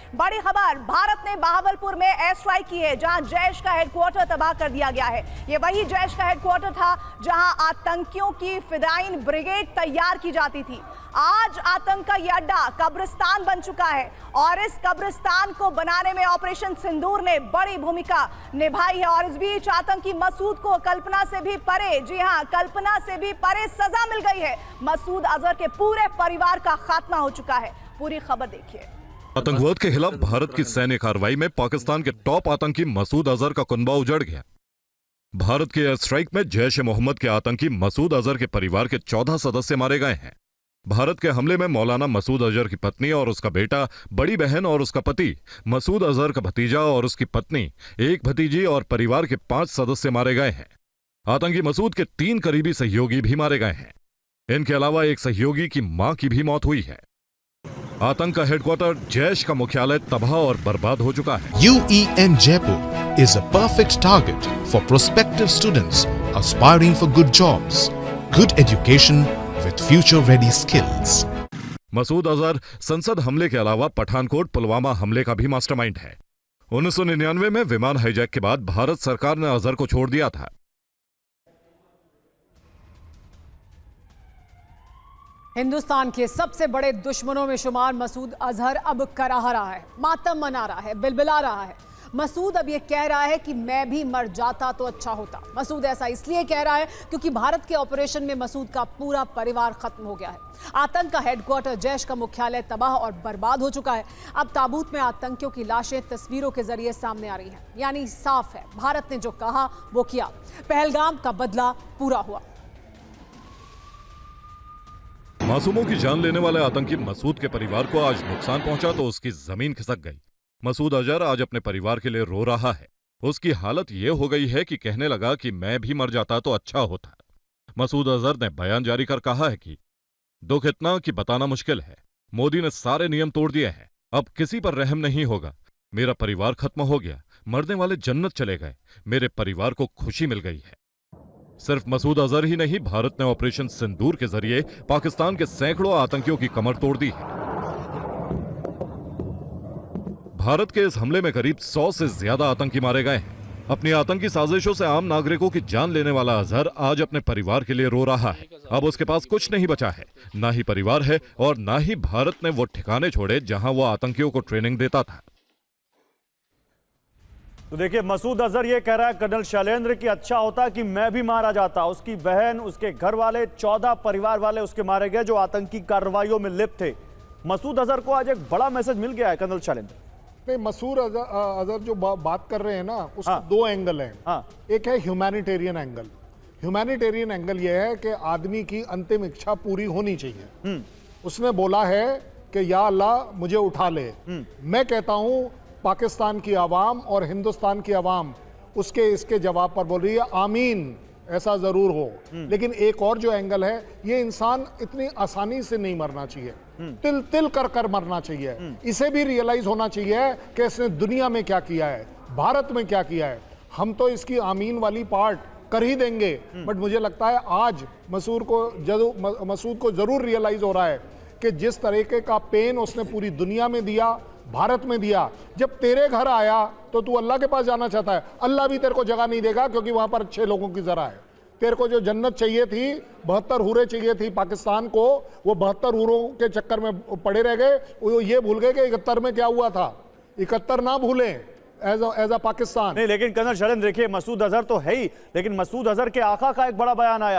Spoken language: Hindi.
बड़ी खबर, भारत ने बहावलपुर में एयर स्ट्राइक की है जहां जैश का हेडक्वार्टर तबाह कर दिया गया है। ये वही जैश का हेडक्वार्टर था जहां आतंकियों की फिदाइन ब्रिगेड तैयार की जाती थी। आज आतंक का यह अड्डा कब्रिस्तान बन चुका है और इस कब्रिस्तान को बनाने में ऑपरेशन सिंदूर ने बड़ी भूमिका निभाई है। और इस बीच आतंकी मसूद को कल्पना से भी परे, जी हां, कल्पना से भी परे सजा मिल गई है। मसूद अजहर के पूरे परिवार का खात्मा हो चुका है। पूरी खबर देखिए। आतंकवाद के खिलाफ भारत की सैन्य कार्रवाई में पाकिस्तान के टॉप आतंकी मसूद अजहर का कुनबा उजड़ गया। भारत के एयर स्ट्राइक में जैश ए मोहम्मद के आतंकी मसूद अजहर के परिवार के 14 सदस्य मारे गए हैं। भारत के हमले में मौलाना मसूद अजहर की पत्नी और उसका बेटा, बड़ी बहन और उसका पति, मसूद अजहर का भतीजा और उसकी पत्नी, एक भतीजी और परिवार के 5 सदस्य मारे गए हैं। आतंकी मसूद के 3 करीबी सहयोगी भी मारे गए हैं। इनके अलावा एक सहयोगी की मां की भी मौत हुई है। आतंक का हेडक्वार्टर, जैश का मुख्यालय तबाह और बर्बाद हो चुका है। UEM Jaipur is a perfect target for prospective students aspiring for good jobs, good education with future-ready skills. Masood Azhar संसद हमले के अलावा पठानकोट पुलवामा हमले का भी मास्टरमाइंड है। 1999 में विमान हाईजैक के बाद भारत सरकार ने अजहर को छोड़ दिया था। हिंदुस्तान के सबसे बड़े दुश्मनों में शुमार मसूद अजहर अब कराह रहा है, मातम मना रहा है, बिलबिला रहा है। मसूद अब यह कह रहा है कि मैं भी मर जाता तो अच्छा होता। मसूद ऐसा इसलिए कह रहा है क्योंकि भारत के ऑपरेशन में मसूद का पूरा परिवार खत्म हो गया है। आतंक का हेडक्वार्टर, जैश का मुख्यालय तबाह और बर्बाद हो चुका है। अब ताबूत में आतंकियों की लाशें तस्वीरों के जरिए सामने आ रही हैं। यानी साफ है, भारत ने जो कहा वो किया। पहलगाम का बदला पूरा हुआ। मासूमों की जान लेने वाले आतंकी मसूद के परिवार को आज नुकसान पहुंचा तो उसकी जमीन खिसक गई। मसूद अजहर आज अपने परिवार के लिए रो रहा है। उसकी हालत यह हो गई है कि कहने लगा कि मैं भी मर जाता तो अच्छा होता। मसूद अजहर ने बयान जारी कर कहा है कि दुख इतना कि बताना मुश्किल है। मोदी ने सारे नियम तोड़ दिए हैं, अब किसी पर रहम नहीं होगा। मेरा परिवार खत्म हो गया, मरने वाले जन्नत चले गए, मेरे परिवार को खुशी मिल गई है। सिर्फ मसूद अजहर ही नहीं, भारत ने ऑपरेशन सिंदूर के जरिए पाकिस्तान के सैकड़ों आतंकियों की कमर तोड़ दी है। भारत के इस हमले में करीब 100 से ज्यादा आतंकी मारे गए हैं। अपनी आतंकी साजिशों से आम नागरिकों की जान लेने वाला अजहर आज अपने परिवार के लिए रो रहा है। अब उसके पास कुछ नहीं बचा है, ना ही परिवार है और ना ही भारत ने वो ठिकाने छोड़े जहां वो आतंकियों को ट्रेनिंग देता था। तो देखिए, मसूद अजहर ये कह रहा है कर्नल शैलेंद्र कि अच्छा होता कि मैं भी मारा जाता। उसकी बहन, उसके घर वाले, 14 परिवार वाले उसके मारे गए जो आतंकी कार्रवाइयों में लिप्त थे। मसूद अजहर को आज एक बड़ा मैसेज मिल गया है कर्नल शैलेंद्र। नहीं, मसूद अजहर जो बात कर रहे हैं ना, उसके 2 एंगल हैं। एक है ह्यूमैनिटेरियन एंगल। ह्यूमैनिटेरियन एंगल यह है कि आदमी की अंतिम इच्छा पूरी होनी चाहिए। उसने बोला है कि या अल्लाह मुझे उठा ले। मैं कहता हूं पाकिस्तान की आवाम और हिंदुस्तान की आवाम उसके इसके जवाब पर बोल रही है आमीन, ऐसा जरूर हो। लेकिन एक और जो एंगल है, ये इंसान इतनी आसानी से नहीं मरना चाहिए, तिल तिल कर कर मरना चाहिए। इसे भी रियलाइज होना चाहिए कि इसने दुनिया में क्या किया है, भारत में क्या किया है। हम तो इसकी आमीन वाली पार्ट कर ही देंगे, बट मुझे लगता है आज मसूद को जरूर रियलाइज हो रहा है कि जिस तरीके का पेन उसने पूरी दुनिया में दिया, भारत में दिया, जब तेरे घर आया तो तू अल्लाह के पास जाना चाहता है। अल्लाह भी तेरे को जगह नहीं देगा क्योंकि वहां पर अच्छे लोगों की जरा है। तेरे को जो जन्नत चाहिए थी, 72 हूरें चाहिए थी पाकिस्तान को, वो 72 हूरों के चक्कर में पड़े रह गए। वो ये भूल गए कि 71 में क्या हुआ था। 71 ना भूलें एज अ पाकिस्तान। नहीं, लेकिन कर्नल शैलेंद्र देखिए, मसूद अजहर तो है ही, लेकिन मसूद अजहर के आका का एक बड़ा बयान आया है।